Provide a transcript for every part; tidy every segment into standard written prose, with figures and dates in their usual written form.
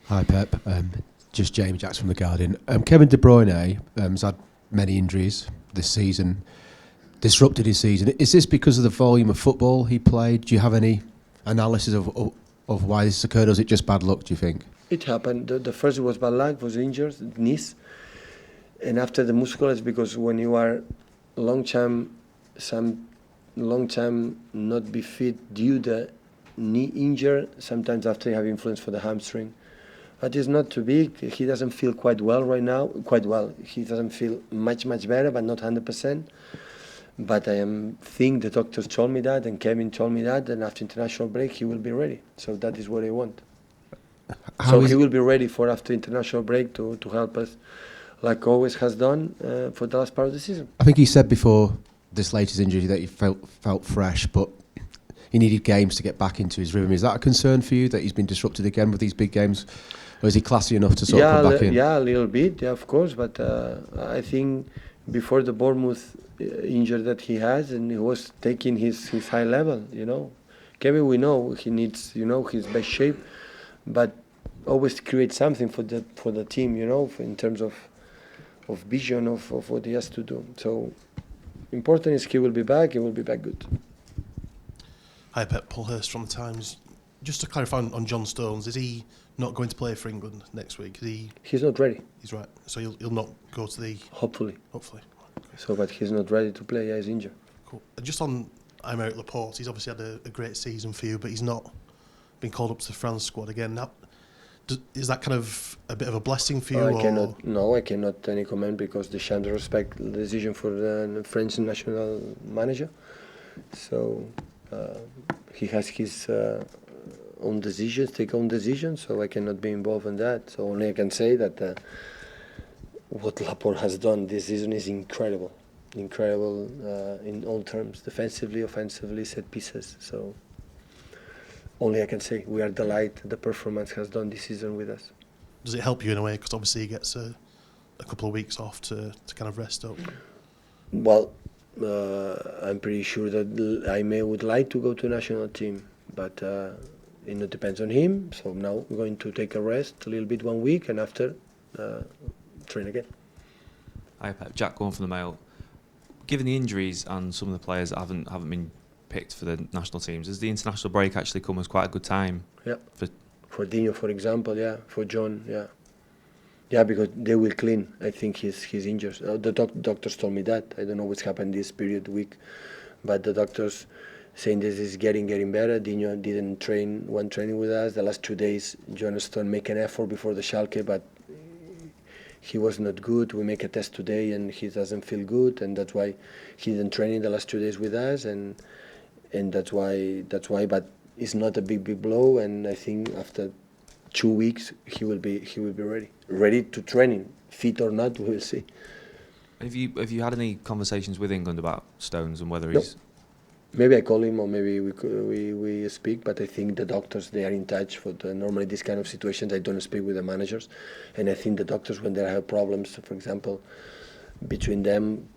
Hi Pep, just Jamie Jacks from The Guardian. Kevin De Bruyne has had many injuries this season, disrupted his season. Is this because of the volume of football he played? Do you have any analysis of why this occurred, or is it just bad luck, do you think? It happened. The first was bad luck, was injured, knees. And after the muscular, it's because when you are long time not be fit due the knee injury, sometimes after you have influence for the hamstring. But it's not too big. He doesn't feel quite well right now. Quite well. He doesn't feel much better, but not 100%. But I think the doctors told me that, and Kevin told me that, and after international break he will be ready. So that is what I want. So he will be ready for after international break to help us, like always has done for the last part of the season. I think he said before this latest injury that he felt fresh, but he needed games to get back into his rhythm. Is that a concern for you, that he's been disrupted again with these big games? Or is he classy enough to sort of come back in? Yeah, a little bit, yeah, of course. But I think before the Bournemouth injury that he has, and he was taking his high level, Kevin, we know he needs, his best shape, but always create something for the team, in terms of vision of what he has to do. So important is he will be back good. Hi Pep, Paul Hurst from The Times. Just to clarify on John Stones, is he not going to play for England next week? He's not ready. He's right. So he'll not go to the... Hopefully. Okay. So, but he's not ready to play. Yeah, he's injured. Cool. And just on Laporte, he's obviously had a great season for you, but he's not been called up to the France squad again. Now, is that kind of a bit of a blessing for you? I cannot any comment, because the Champs respect the decision for the French national manager. So he has his own decisions, so I cannot be involved in that. So only I can say that what Laporte has done this season is incredible in all terms, defensively, offensively, set pieces. So only I can say we are delighted the performance has done this season with us. Does it help you in a way, because obviously he gets a couple of weeks off to kind of rest up? Well, I'm pretty sure that Jaime would like to go to the national team, but it depends on him. So now we're going to take a rest a little bit 1 week, and after train again. Hi Pep, Jack Gorn from the Mail. Given the injuries and some of the players that haven't been picked for the national teams, has the international break actually come as quite a good time? Yeah. For Dino, for example, yeah. For John, yeah. Yeah, because they will clean. I think his injuries. The doctors told me that. I don't know what's happened this week, but the doctors saying this is getting better. Dino didn't train one training with us. The last 2 days, Jonathan make an effort before the Schalke, but he was not good. We make a test today, and he doesn't feel good, and that's why he didn't train in the last 2 days with us, and that's why. But it's not a big blow, and I think after 2 weeks he will be ready to training, fit or not, we will see. Have you had any conversations with England about Stones and whether No. he's... Maybe I call him, or maybe we speak, but I think the doctors, they are in touch for normally these kind of situations. I don't speak with the managers, and I think the doctors, when they have problems, for example, between them,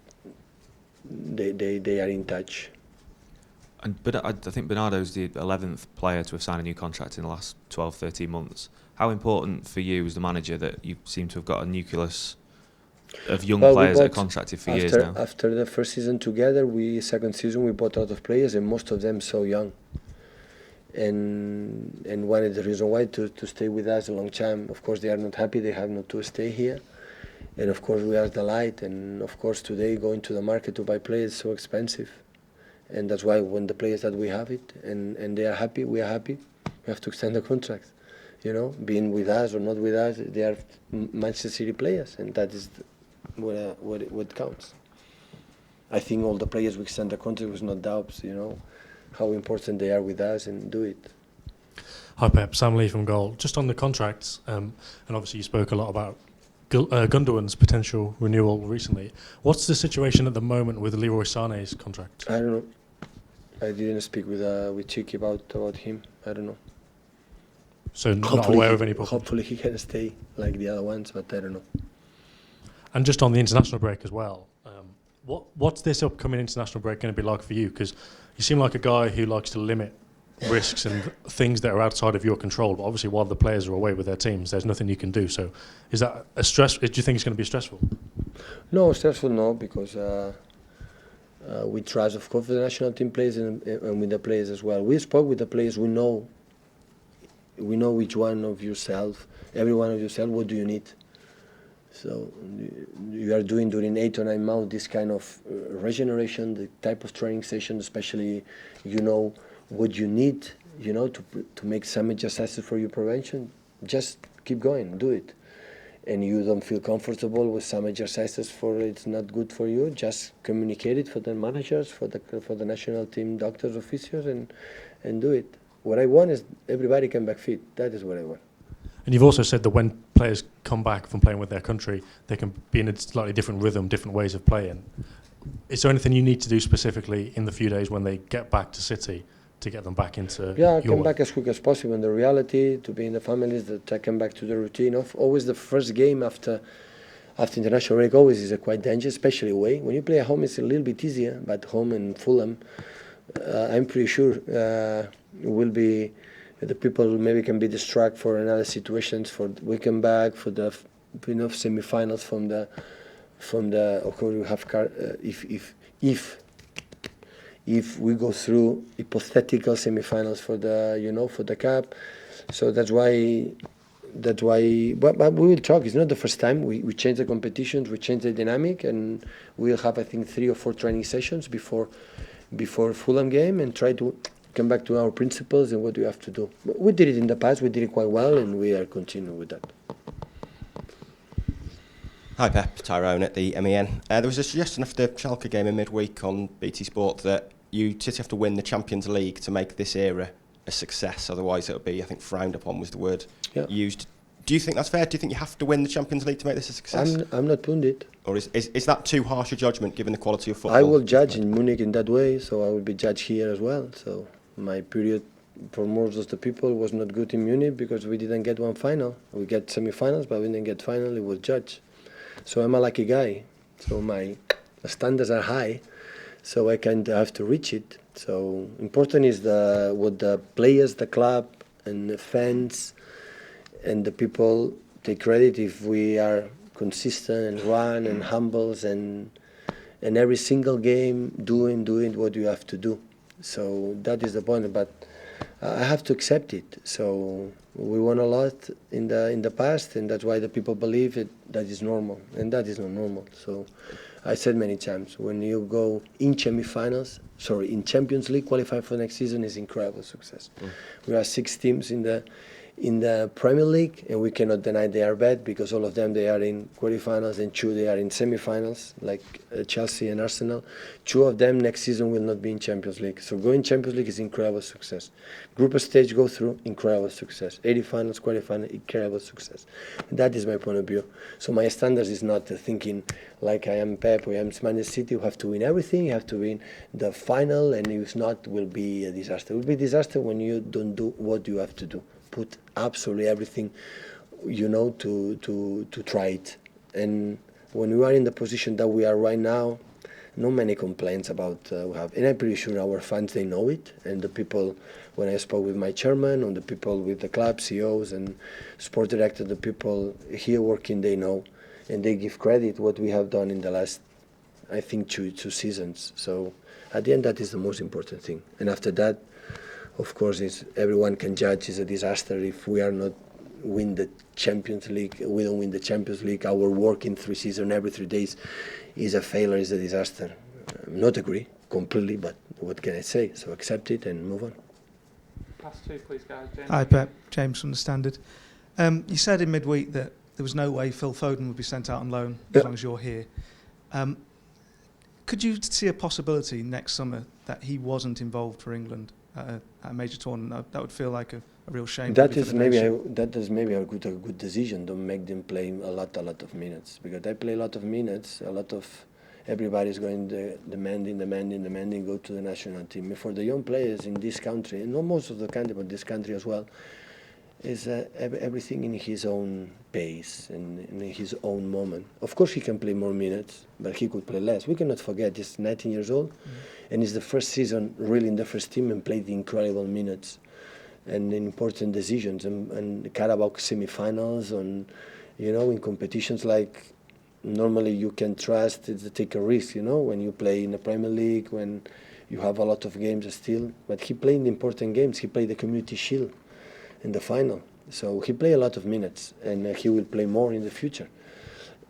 they are in touch. But I think Bernardo's the 11th player to have signed a new contract in the last 12, 13 months. How important for you as the manager that you seem to have got a nucleus of young players that are contracted for years now? After the first season together, second season we bought a lot of players, and most of them so young. And one of the reasons why to stay with us a long time. Of course, they are not happy; they have not to stay here. And of course, we are delighted. And of course, today going to the market to buy players is so expensive. And that's why when the players that we have it and they are happy, we are happy. We have to extend the contracts. Being with us or not with us, they are Manchester City players, and that is what counts. I think all the players we extend the contract with no doubts, how important they are with us, and do it. Hi Pep, Sam Lee from Goal. Just on the contracts, and obviously you spoke a lot about Gundogan's potential renewal recently. What's the situation at the moment with Leroy Sané's contract? I don't know. I didn't speak with Chicky about him. I don't know. So not aware of any problem? Hopefully he can stay like the other ones, but I don't know. And just on the international break as well, what's this upcoming international break going to be like for you? Because you seem like a guy who likes to limit risks and things that are outside of your control. But obviously, while the players are away with their teams, there's nothing you can do. So, is that a stress? Do you think it's going to be stressful? No, stressful no, because we trust, of course, the national team players and with the players as well. We spoke with the players. We know each one of yourself, every one of yourself. What do you need? So you are doing during 8 or 9 months this kind of regeneration, the type of training session, especially what you need, to make some adjustments for your prevention. Just keep going, do it. And you don't feel comfortable with some exercises for it's not good for you, just communicate it for the managers, for the national team doctors, officials, and do it. What I want is everybody come back fit. That is what I want. And you've also said that when players come back from playing with their country, they can be in a slightly different rhythm, different ways of playing. Is there anything you need to do specifically in the few days when they get back to City to get them back into come back as quick as possible. And the reality, to be in the families, that I come back to the routine of always the first game after international break always is a quite dangerous, especially away. When you play at home, it's a little bit easier, but home in Fulham, I'm pretty sure will be the people maybe can be distracted for another situations. We come back for the semi-finals from the of course we have if we go through hypothetical semi-finals for the cup. So that's why but we will talk. It's not the first time we change the competitions, we change the dynamic, and we'll have I think 3 or 4 training sessions before Fulham game and try to come back to our principles and what we have to do. We did it in the past, we did it quite well, and we are continuing with that. Hi Pep, Tyrone at the MEN. There was a suggestion after the Schalke game in midweek on BT Sport that City have to win the Champions League to make this era a success, otherwise it would be, I think, frowned upon was the word used. Do you think that's fair? Do you think you have to win the Champions League to make this a success? I'm not pundit. Or is that too harsh a judgment given the quality of football? I will judge in Munich in that way, so I will be judged here as well. So my period for most of the people was not good in Munich because we didn't get one final. We get semi-finals, but we didn't get final. It was judged. So I'm a lucky guy. So my standards are high, so I kind of have to reach it. So important is what the players, the club, and the fans, and the people take credit if we are consistent and run and humbles and every single game doing what you have to do. So that is the point. But I have to accept it. So we won a lot in the past, and that's why the people believe it. That is normal, and that is not normal. So I said many times, when you go in in Champions League, qualify for next season is incredible success. We are 6 teams in the Premier League, and we cannot deny they are bad because all of them they are in quarterfinals and 2 they are in semi-finals, like Chelsea and Arsenal. 2 of them next season will not be in Champions League. So going Champions League is incredible success. Group stage go through, incredible success. 80 finals, quarterfinals, incredible success. And that is my point of view. So my standards is not thinking like I am Pep or I am Man City. You have to win everything. You have to win the final, and if not, will be a disaster. It will be a disaster when you don't do what you have to do. Put absolutely everything, to try it. And when we are in the position that we are right now, no many complaints about we have. And I'm pretty sure our fans, they know it. And the people, when I spoke with my chairman, and the people with the club, CEOs and sport director, the people here working, they know. And they give credit what we have done in the last, I think, two seasons. So at the end, that is the most important thing. And after that, of course, everyone can judge it's a disaster if we are not win the Champions League. We don't win the Champions League. Our work in 3 seasons, every 3 days, is a failure, is a disaster. Not agree completely, but what can I say? So accept it and move on. Last 2, please, guys. James. Hi, Pep. James from the Standard. You said in midweek that there was no way Phil Foden would be sent out on loan as long as you're here. Could you see a possibility next summer that he wasn't involved for England at a major tournament? That would feel like a real shame. That is maybe a good decision. Don't make them play a lot of minutes, because they play a lot of minutes. Everybody's going demanding go to the national team. For the young players in this country, and not most of the country, but this country as well, is everything in his own pace and in his own moment. Of course, he can play more minutes, but he could play less. We cannot forget he's 19 years old, and it's the first season really in the first team and played incredible minutes and important decisions and Carabao semi-finals and in competitions like normally you can trust to take a risk. When you play in the Premier League, when you have a lot of games still. But he played important games. He played the Community Shield in the final. So he played a lot of minutes, and he will play more in the future.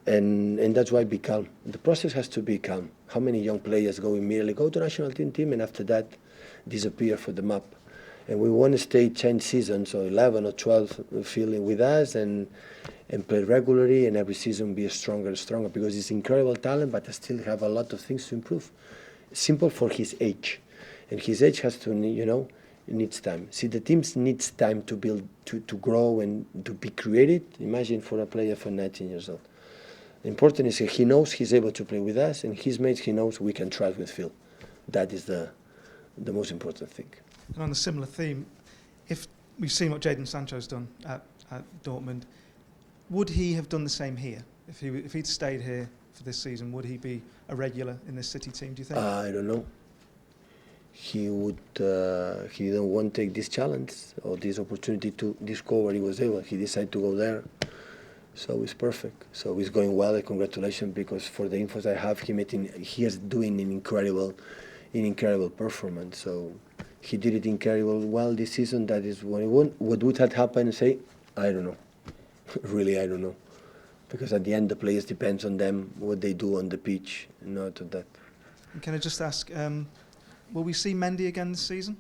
And that's why be calm. The process has to be calm. How many young players immediately go to national team and after that disappear for the map? And we want to stay 10 seasons or 11 or 12 feeling with us and play regularly and every season be stronger and stronger because he's incredible talent, but I still have a lot of things to improve. Simple for his age. And his age has to, it needs time. See, the teams needs time to build, to grow and to be created. Imagine for a player for 19 years old. The important is he knows he's able to play with us, and his mates, he knows we can trust with Phil. That is the most important thing. And on a similar theme, if we've seen what Jadon Sancho's done at Dortmund, would he have done the same here? If he'd stayed here for this season, would he be a regular in this City team, do you think? I don't know. He would. He didn't want to take this challenge or this opportunity to discover he was able. He decided to go there. So it's perfect. So it's going well. And congratulations, because for the infos I have, he is doing an incredible performance. So he did it incredible well this season. That is what he won. What would have happened? Say, I don't know. Really, I don't know. Because at the end, the players depends on them what they do on the pitch, not on that. And can I just ask, will we see Mendy again this season?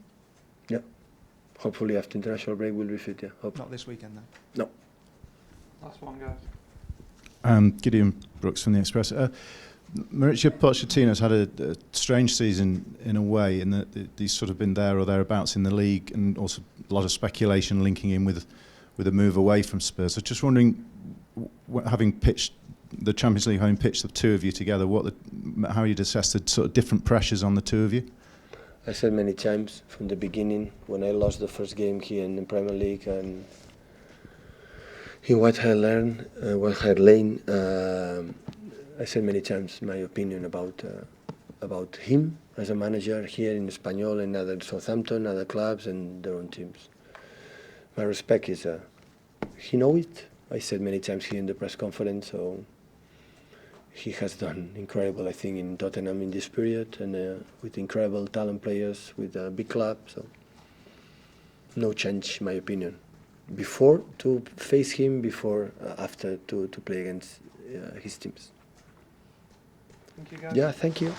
Yeah. Hopefully after international break we'll be fit. Yeah. Hope. Not this weekend, though. No. Last one, guys. Gideon Brooks from the Express. Mauricio Pochettino's had a strange season in a way, in that he's sort of been there or thereabouts in the league, and also a lot of speculation linking in with a move away from Spurs. So just wondering, having pitched the Champions League, having pitched the two of you together, how you'd assess the sort of different pressures on the two of you? I said many times from the beginning when I lost the first game here in the Premier League and in White Hart Lane, I said many times my opinion about him as a manager here in Espanyol and other Southampton, other clubs and their own teams. My respect is he knows it. I said many times here in the press conference, so he has done incredible, I think, in Tottenham in this period, and with incredible talent players, with a big club, so no change, in my opinion. Before to face him, after to play against his teams. Thank you, guys. Yeah, thank you.